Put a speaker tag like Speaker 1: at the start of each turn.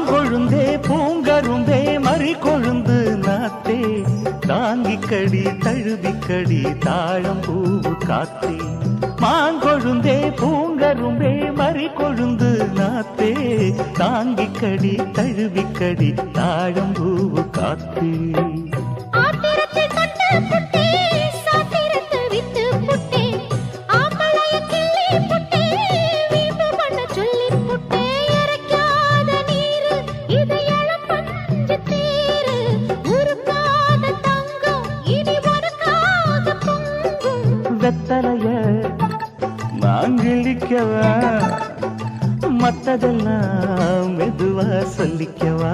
Speaker 1: மாங்கொழுந்தே பூங்கரும்பே மறி கொழுந்து நாத்தே தாங்கிக்கடி தழுவிக்கடி தாழம் பூவு காத்தே மாங்கொழுந்தே பூங்கரும்பே மறி கொழுந்து நாத்தே தாங்கிக்கடி தழுவிக்கடி தாழம் பூவு காத்தே வெத்தலைய மாங்கிழிக்கவா மத்ததெல்லாம் மெதுவா சொல்லிக்கவா